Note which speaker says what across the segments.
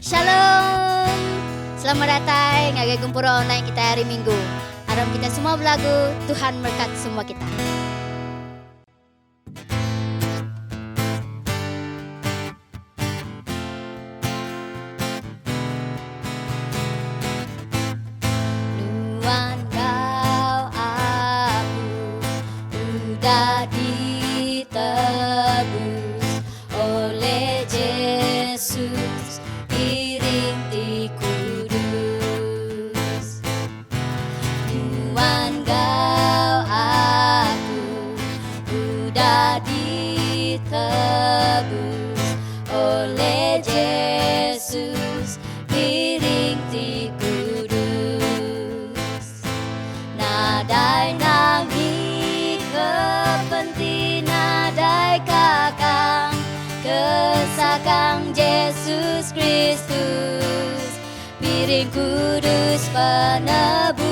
Speaker 1: Shalom. Selamat datang ngagai kumpul online kita hari Minggu. Harap kita semua belagu, Tuhan berkat semua kita. Nuan kau aku udah ditebus oleh Yesus. Iring di kudus, Tuhan kau aku udah ditebus oleh Yesus. Iring di kudus, nadai nangi kepenting nadai kakang kesakang Yesus Kristus, piring kudus penebus.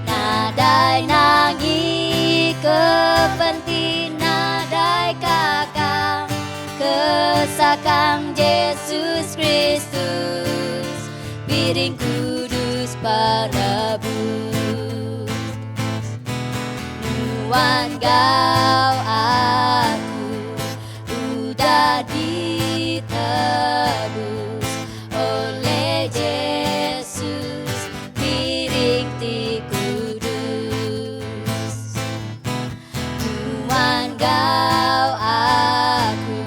Speaker 1: Nadai nangi kepenting nadai kakang kesakang Yesus Kristus, piring kudus penebus. Nuan kau aku udah ditebus oleh Yesus. Piring di kudus, Tuhan kau aku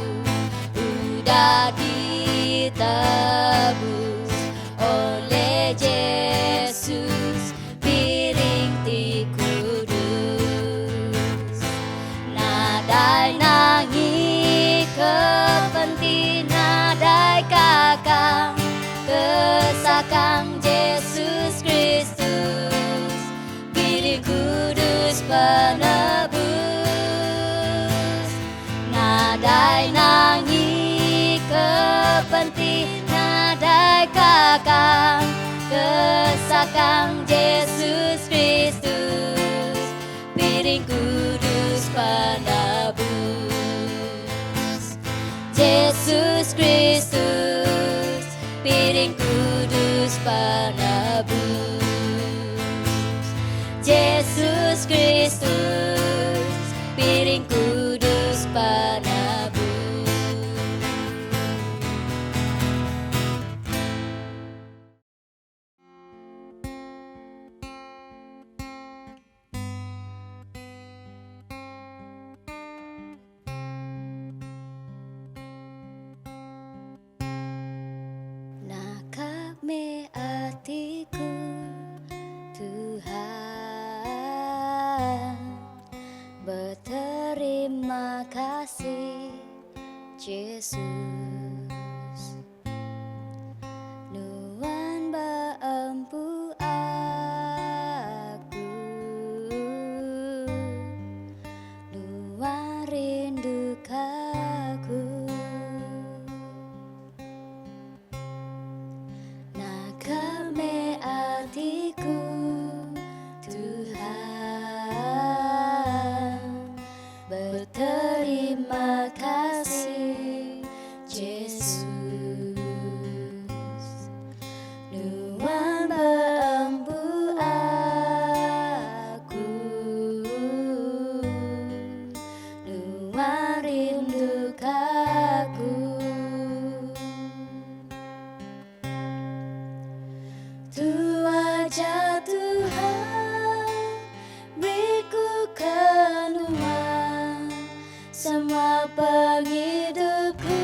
Speaker 1: udah ditebus oleh Yesus. Piring di kudus, nadai nangi kepenting nadai kakang kesakang Yesus Kristus, piring kudus penebus. Nadai nangi kepenting nadai kakang kesakang Yesus Kristus, piring kudus penebus. Yesus Kristus, piring kudus penebus. Yesus Kristus, piring kudus penebus. Nakap me hatiku Tuhan, berterima kasih Yesus. Nuan beempu aku, Nuan rindu aku. Nakame hatiku Tuhan, berterima kasih Yesus. Nuan beempu aku, Nuan rindu aku. Tu wajah Tuhan beriku kenuan, semua penghidupku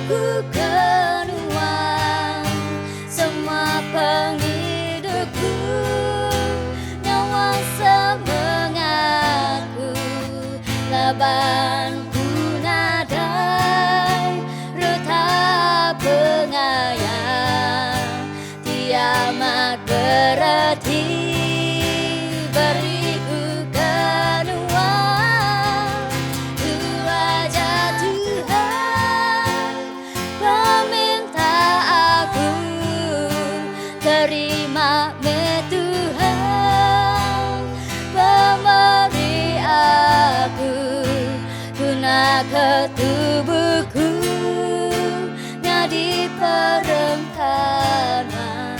Speaker 1: ku kenuang semua penghidupku, nyawa semangatku, labanku nadai retah pengayang, kiamat berarti beriku kenuang ku wajah Tuhan, peminta aku terima Tuhan, pemberi aku guna ke tubuhku, ngadi perengkanan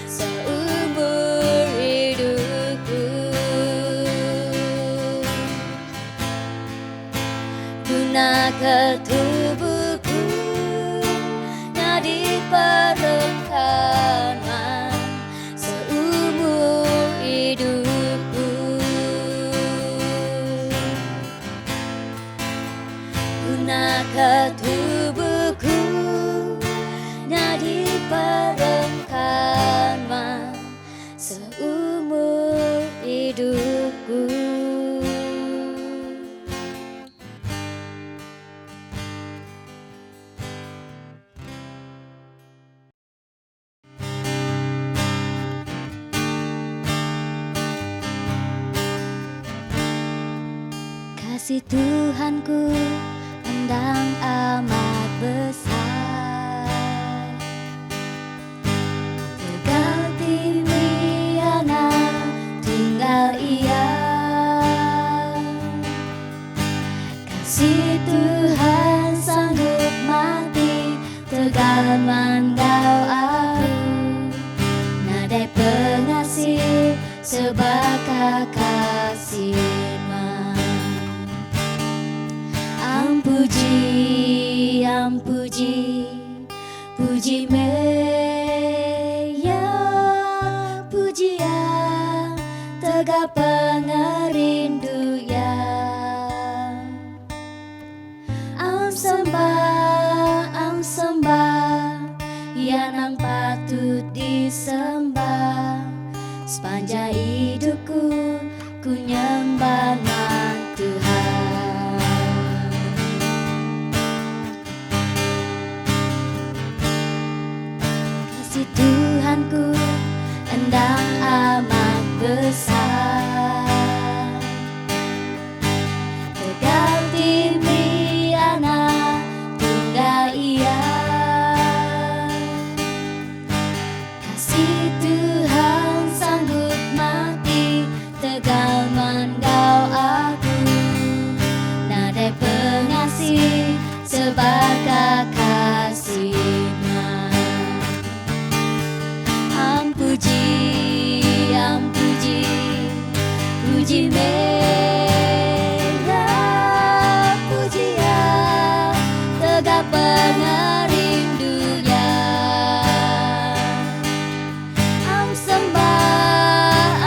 Speaker 1: seumur hidupku, guna ke tubuhku, ngadi perengkanan seumur hidupku, guna ke tubuhku, ngadi perengkanan seumur hidupku. Kasih Tuhanku endang amat besar, tegal timiana tinggal Ia. Kasih Tuhan sanggup mati, tegal manggau aku, nadai pengasih sebab kasih. Puji, puji, puji Meya, puji ya, tegak pengerindu ya. Am sembah, ya nang patut disembah. Sepanjang hidupku, ku nyembah Tuhan. Tuhanku endang amat besar, tegal timiana tunggal Ia. Kasih Tuhan sanggup mati, tegal manggau aku, nadai pengasih sebagai kasih. Puji Meya, puji ya, tegak pengerindu ya. Am sembah,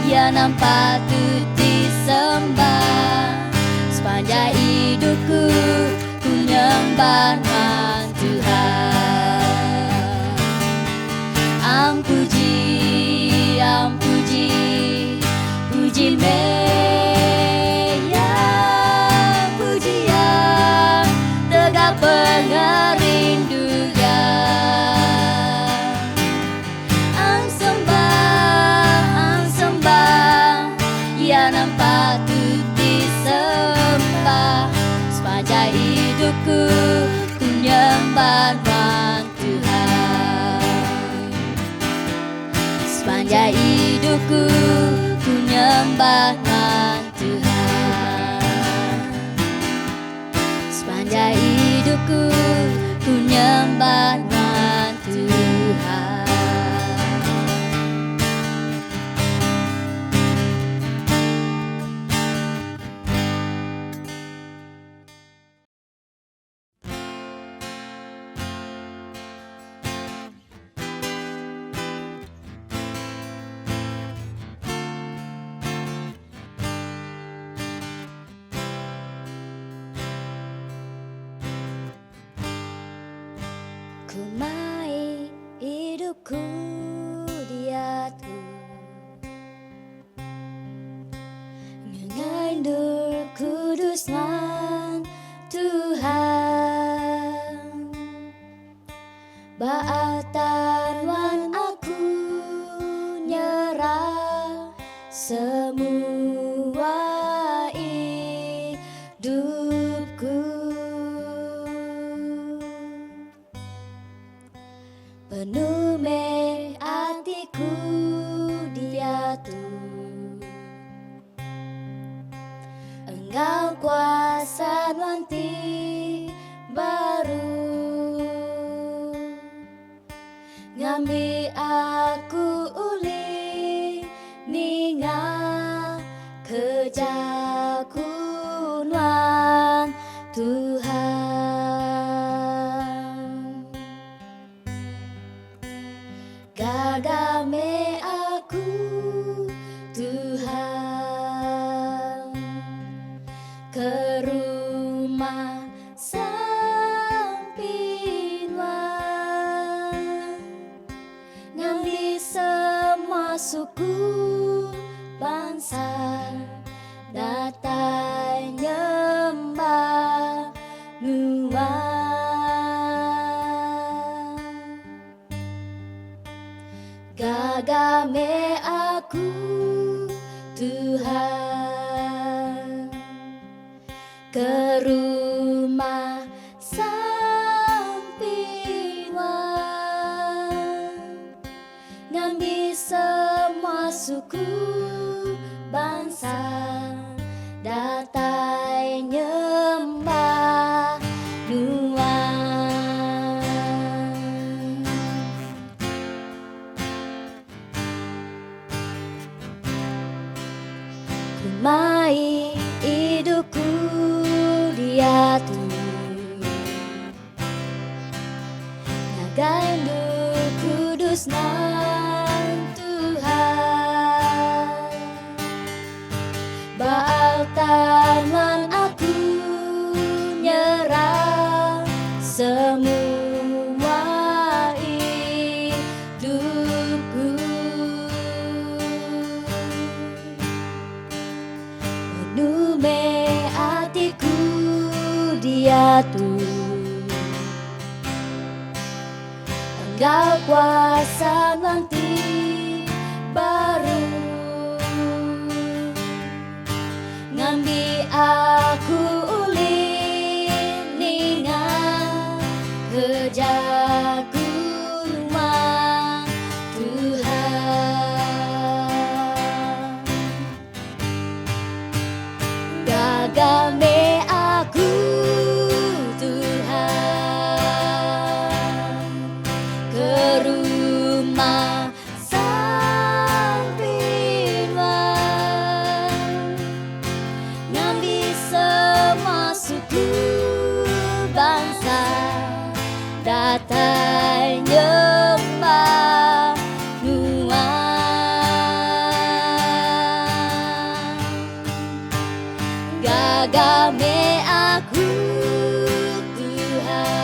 Speaker 1: ya nang patut disembah. Sepanjang hidupku, ku nyembah Tuhan. Puji Meya, puji ya, tegak pengerindu ya. Am sembah, ya nang patut disembah. Sepanjang hidupku, ku nyembah Tuhan. Sepanjang hidupku, ku nyembah Tuhan. Sepanjang hidupku, ku nyembah Tuhan. Kumai hidupku diatur, mengandur kudusnya Tuhan. Baatan wan aku nyerah semua hidupku, penuh me hatiku diatur, Engkau kuasa nanti baru ngambil aku uli ninga kejakuan Tuhan. Gadame aku Tuhan ke rumah sampingan, ngambil semua suku bangsa datang nyembah Nuang. Gagame aku Tuhan ke rumah sampingan, ngambil semua suku bangsa datang nyembah Nuang. Kumai hidupku diatur, ngagandu kudusnya Tuhan. Baal tangan aku nyerah semua hidupku, penuh me hatiku diatur, Engkau kuasa nanti baru ngambil aku uli ningan kejaguan Tuhan. Gagame aku Tuhan ke rumah sampingan, ngambil semua suku bangsa datang nyembah Nuang. Gagame aku Tuhan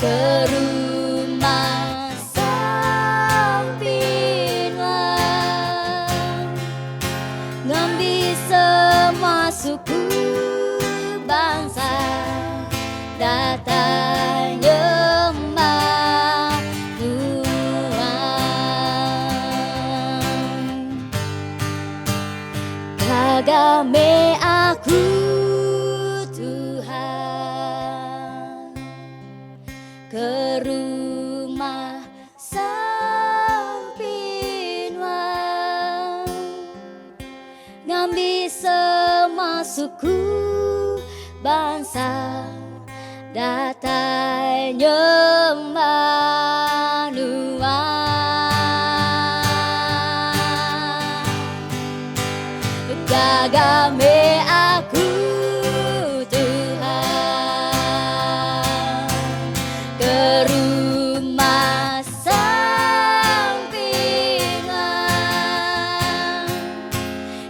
Speaker 1: ke rumah sampingan, ngambil semua suku bangsa datang nyembah Tuhan. Gagame aku Tuhan ke rumah sampingan, ngambil semua suku bangsa datang nyembah Nuang. Gagame aku Tuhan ke rumah sampingan,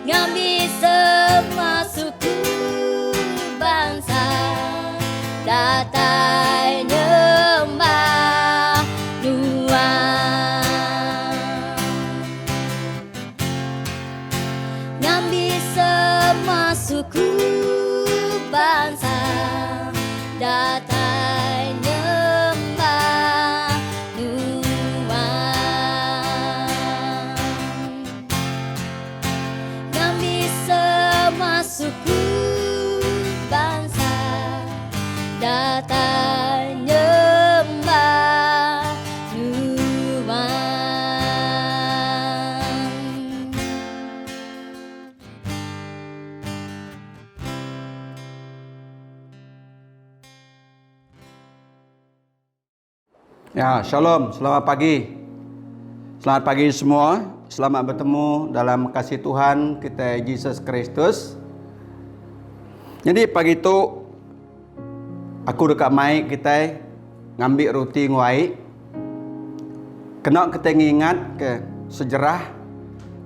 Speaker 1: ngambil semua suku bangsa datang suku bangsa datang nyembah Tuhan.
Speaker 2: Ya, shalom, selamat pagi. Selamat pagi semua. Selamat bertemu dalam kasih Tuhan kita Yesus Kristus. Jadi pagi itu aku dekat mai kita ngambil roti nguai. Kena kita ingat ke sejarah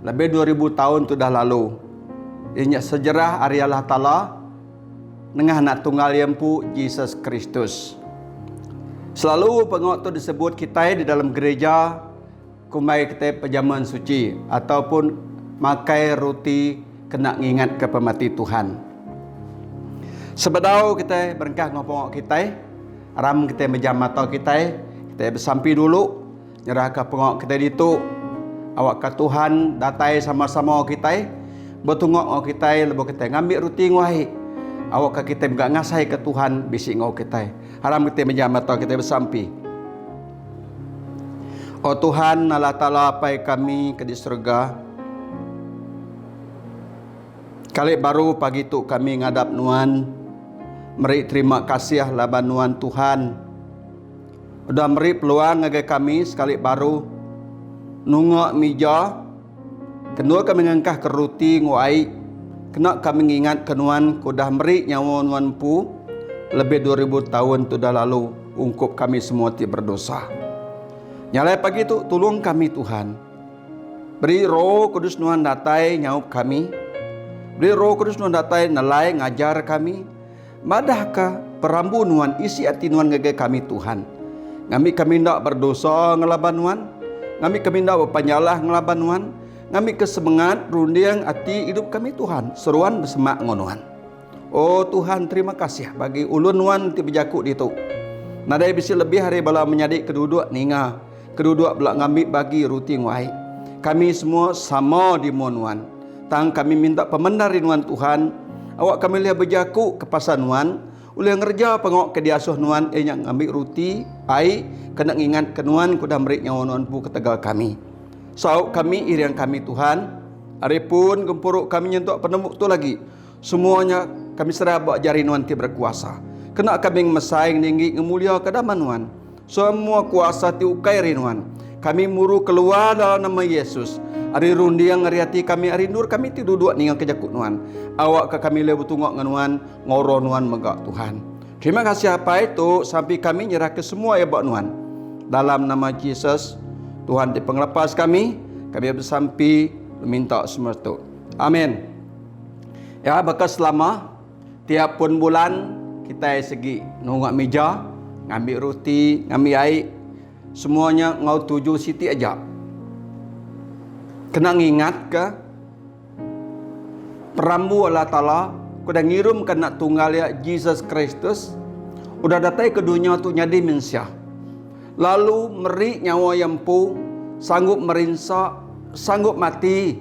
Speaker 2: lebih 2000 tahun tu dah lalu. Ingat sejarah hari Allah Ta'ala dengan anak tunggal yempu Yesus Kristus. Selalu pengok tu disebut kita di dalam gereja kumai kita perjamuan suci ataupun makai roti kena ingat ke pemati Tuhan. Sebedau kita berengkah ngopong kita, ram kita menjam mata kita bersampi dulu, nyerah ke pengok kita ditu, awak ke Tuhan datai sama-sama kita, bertungok kita lebo kita ngambil roti nguai, awak ke kita enggak ngasai ke Tuhan bisik ngau kita. Haram kita menjam mata kita bersampi. Oh Tuhan Allah Ta'ala pai kami ke di surga. Kali baru pagi tu kami ngadap nuan. Meri terima kasih laban nuan Tuhan. Udah meri peluang ngagai kami sekali baru. Nungok mija. Kenua kami ngangkah ke roti nguai. Kena kami ingat kenuan kudah meri nyawa nuan pu. Lebih 2000 tahun tu dah lalu ungkup kami semua ti berdosa. Nyalai pagi tu tolong kami Tuhan. Beri Roh Kudus Nuan datai nyaup kami. Beri Roh Kudus Nuan datai nalai ngajar kami. Madahkah perambu Nuan isi hati Nuan ngege kami Tuhan. Kami ndak berdosa ngelaban Nuan. Kami ndak berpanyalah ngelaban Nuan. Kami kesemangat rundiang hati hidup kami Tuhan. Seruan bersemak ngonuan. Oh Tuhan, terima kasih bagi ulun Nuan ti berjakuk ditu. Nadai bisi lebih hari bala menyadik keduduk ninga. Keduduk belak ngambil bagi roti nguai. Kami semua sama di Nuan. Tang kami minta pemendari Nuan Tuhan. Awak kami lihat berjakuk ke pasar Nuan. Uli ngerja pengok ke diasuh Nuan. Yang ngambil roti, ai. Kena ingat ke Nuan kuda merik nyawa Nuan pu ketegal kami. So kami iriang kami Tuhan. Hari pun gempuruk kami nyentuk penemuk tu lagi. Semuanya kami serah buat jari Nuan ti berkuasa. Kena kami mesaing tinggi ngemulia kedaman Nuan. Semua kuasa ti ukai rinuan. Kami muru keluar dalam nama Yesus. Ari rundiang ari hati kami ari nur kami ti duduk ningang kejakut Nuan. Awak ke kami lebu tungok nganuan ngoro Nuan megak Tuhan. Terima kasih apa itu sampai kami nyerah ke semua ya buat Nuan. Dalam nama Yesus Tuhan di penglepas kami bersampi minta semua itu. Amin. Ya bekas selama tiap pun bulan kita segi nunggu meja, ngambil roti, ngambil air, semuanya ngau 7 siti aja. Kena ingat ke perambu Allah Ta'ala kuda ngirum kena tunggal ya Jesus Kristus udah datang ke dunia tu nyadi mensia. Lalu meri nyawa yang pu sanggup merinsak, sanggup mati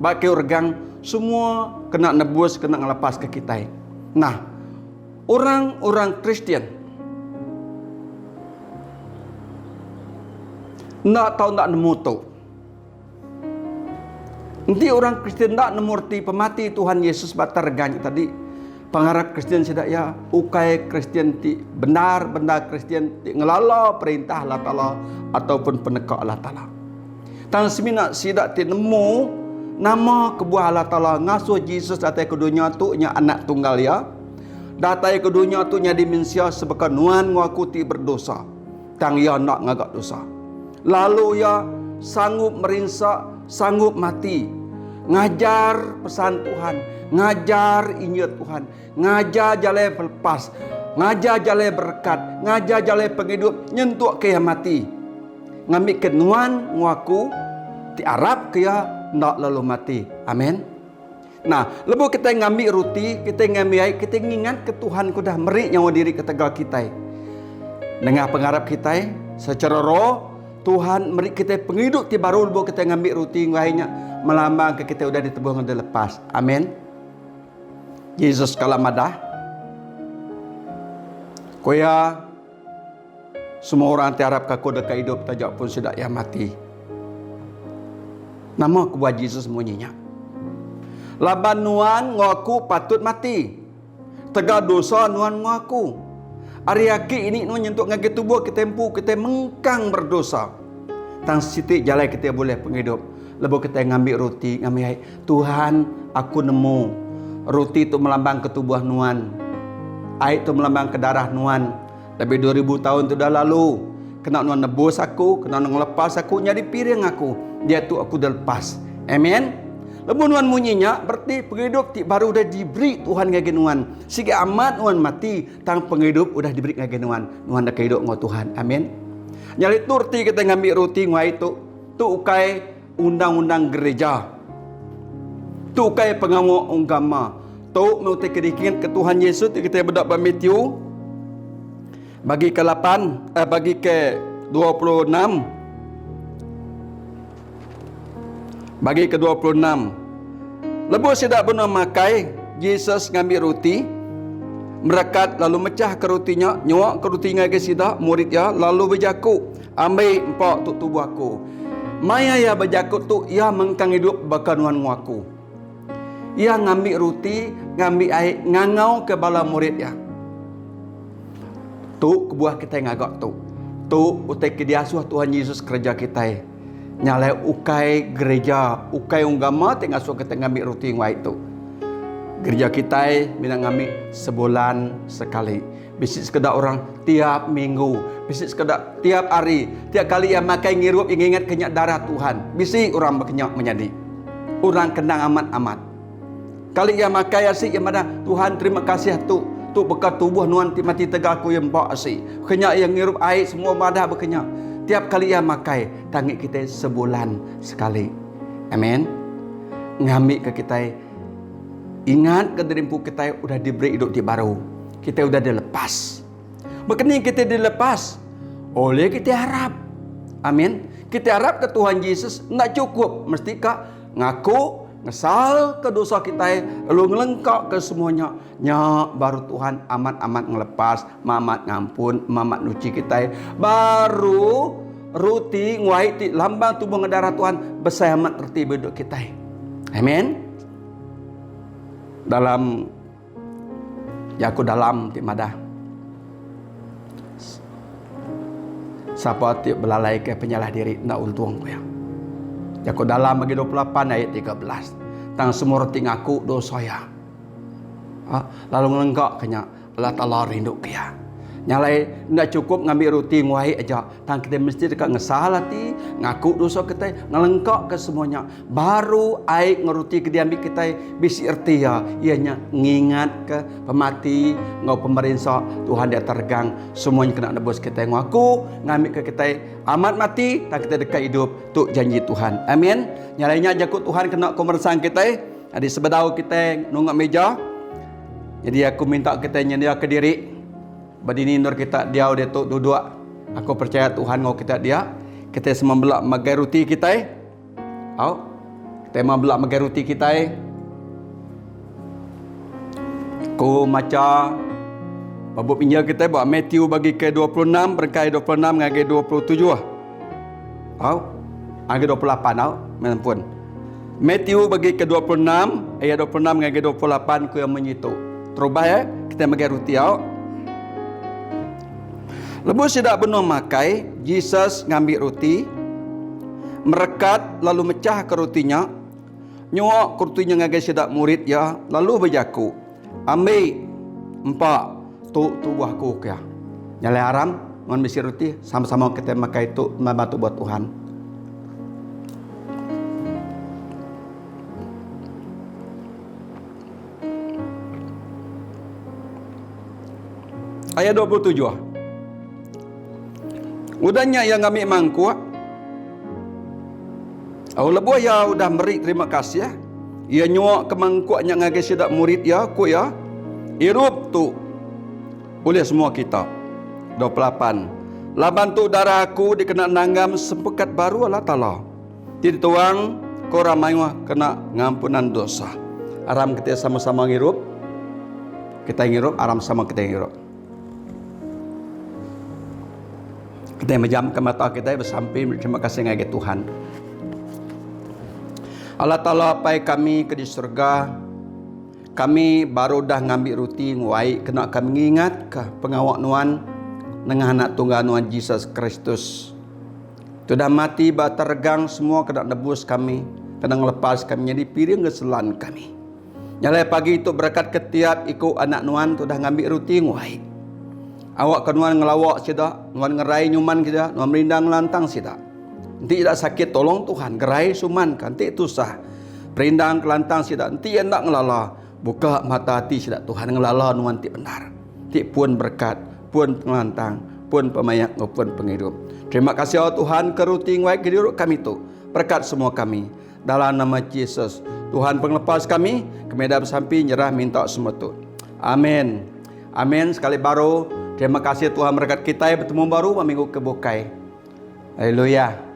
Speaker 2: bagi urgang semua kena nebus, kena ngelepas ke kita. Nah, orang-orang Kristian nak tahu nak nemu tu. Nanti orang Kristian tak nemu arti pemati Tuhan Yesus batar ganj tadi. Pengarap Kristian sedak ya ukai Kristian ti benar-benar Kristian ti ngelala perintah Allah Ta'ala ataupun penekak Allah Ta'ala. Tang semina sidak ti nemu nama kebuah Allah Ta'ala ngasuh Yesus datang ke dunia tu nya anak tunggal ya. Datang ke dunia tu nya dimensia sebagai nuan ngaku ti berdosa. Tang ya nak ngagak dosa. Lalu ya sanggup merinsak, sanggup mati. Ngajar pesan Tuhan, ngajar injil Tuhan, ngajar jalan pelepas, ngajar jalan berkat, ngajar jalan penghidup, nyentuk ke yang mati. Ngambil kenuan ngaku ti Arab ke ya nak lalu mati. Amin. Nah, lepas kita ngambil roti, kita ngambil air, kita ingat ke Tuhan kudah merik nyawa diri ketegal kita. Dengan pengharap kita secara roh Tuhan merik kita penghidup ti baru lepas kita ngambil roti ngahnya melambang ke kita udah ditebus dan lepas. Amin. Yesus kala madah. Koya semua orang tiarap kaku dekat hidup tajak pun sudah yang mati. Nama aku buat Yesus munyinya. Laban nuan ngaku patut mati. Tegak dosa nuan ngaku. Hari aki ini nuan nyentuk ngagi tubuh kita tempu kita mengkang berdosa. Tang sitik jalan kita boleh penghidup. Lepas kita ngambil roti, ngambil air. Tuhan, aku nemu roti itu melambang ke tubuh nuan. Air itu melambang ke darah nuan. Lebih 2000 tahun itu dah lalu. Kena nuan nebus aku, kena nuan lepas aku, nyari piring aku. Dia tu aku dah lepas. Amen. Lepas nuan munyinya, berarti penghidup baru dah diberi Tuhan ngagi nuan. Sehingga amat nuan mati, tang penghidup udah diberi ngagi nuan. Nuan dah kehidup ngau Tuhan. Amen. Nyari turti kita ngambil roti ngau itu. Tu ukai undang-undang gereja. Tu ukai pengawal agama. Tu mengutai kedikingan ke Tuhan Yesus. Kita berdak pada Matthew. Bagi ke 8, bagi ke 26. Bagi ke 26. Lepas tidak benar makai, Yesus ngambil roti, merekat lalu mecah ke rotinya, nyuak ke rotinya ke sida muridnya, lalu berjakut, ambil empat untuk tubuh aku. Maya ya berjakut tu ia mengkang hidup bakanuan ngaku. Ia ngambil roti, ngambil air, ngangau ke bala muridnya. Tu kebuah kita ngagak tu. Tu utai kediasuh Tuhan Yesus kerja kita. Nyalai ukai gereja, ukai agama tengah suka kita ngambil roti yang itu. Gereja kita mina ngambil sebulan sekali. Bisik sekedar orang tiap minggu, bisik sekedar tiap hari, tiap kali yang makai ngirup ingat kenyak darah Tuhan. Bisik orang berkenyak menjadi. Orang kendang amat-amat. Kali yang makai asik yang mana Tuhan terima kasih tu bekat tubuh nuan mati tegak aku yang bawa asik. Kenyak yang ngirup air semua madah berkenyak. Tiap kali ia makai, tangik kita sebulan sekali. Amen. Ngambil ke kita, ingat ke derimpu kita udah diberi hidup di baru. Kita udah dilepas. Makanya kita dilepas. Oleh kita harap. Amin. Kita harap ke Tuhan Yesus nak cukup. Mesti kak ngaku, ngesal ke dosa kita, lalu ngelengkap ke semuanya. Nyak baru Tuhan amat-amat ngelepas, mamat ngampun, mamat nuci kita. Baru roti nguai ti lambang tubuh darah Tuhan besar amat reti hidup kita. Amin. Dalam Yaku dalam ti madah. Siapa ti belalai ke penyalah diri nak untung ku ya. Yaku dalam bagi 28 ayat 13. Tang semua roti ngaku dosa ya. Lalu ngelengkak kenya Allah Ta'ala rindu kaya. Nyalai tidak cukup ngambil roti nguai aja. Tang kita mesti dekat ngesal hati, ngaku dosa kita, ngelengkak ke semuanya. Baru air ngeruti ke diambil kita bisi erti ya. Ianya ngingat ke pemati, ngau pemerintah Tuhan dia tergang. Semuanya kena nebus kita ngaku, ngambil ke kita amat mati, tak kita dekat hidup tu janji Tuhan. Amin. Nyalainya jakut Tuhan kena komersang kita. Ada sebedau kita nunggak meja. Jadi aku minta kita nyendia ke diri. Badini nur kita dia tu duduk. Aku percaya Tuhan ngau kita dia. Kita semua belak magai roti kita. Kita semua belak magai roti kita. Ku maca babuk pinjal kita buat Matthew bagi ke 26 berkai 26 ngagi 27. Ngagi 28 menempun. Matthew bagi ke 26 ayat 26 ngagi 28 ku yang menyitu. Terubah ya, kita magai roti Lepas tidak benar makai, Jesus ngambil roti, merekat lalu mecah ke rotinya, nyuak ke rotinya ngagai sedak murid ya, lalu berjaku, ambil empat tu tubuhku ya. Nyalai haram, ngon besi roti, sama-sama kita makai tu membantu buat Tuhan. Ayat 27. Udahnya yang kami mangku. Lebuh ya udah beri terima kasih ya. Ia nyuak ke mangkuaknya ngagai sedak murid ya ku ya. Irup tu oleh semua kita. 28. Laban tu darah aku dikena nanggam sempekat baru Allah Ta'ala. Tidak tuang korang mayuah kena ngampunan dosa. Aram kita sama-sama ngirup. Kita ngirup, aram sama kita ngirup. Kita menjamkan mata kita bersamping berterima kasih ngagi Tuhan. Allah Ta'ala pai kami ke di surga. Kami baru dah ngambil ruti nguai kena kami ingat ke pengawak nuan dengan anak tunggal nuan Jesus Kristus. Sudah mati tergang semua kena nebus kami, kena ngelepas kami jadi piring keselan kami. Nyalai pagi itu berkat ketiap ikut anak nuan tu dah ngambil ruti nguai. Awak ke nuan ngelawak sida, nuan ngerai nyuman kita, nuan merindang lantang sida. Nanti tidak sakit tolong Tuhan, gerai suman kan, nanti itu sah. Perindang kelantang sida, nanti hendak ngelala. Buka mata hati sida Tuhan ngelala nuan ti benar. Ti pun berkat, pun pengelantang, pun pemayak maupun penghidup. Terima kasih Allah Tuhan keruting waik hidup kami tu. Berkat semua kami. Dalam nama Yesus. Tuhan penglepas kami, kemedah bersampi nyerah minta semua tu. Amin. Amin. Sekali baru. Terima kasih Tuhan berkat kita yang bertemu baru minggu kebukai. Haleluya.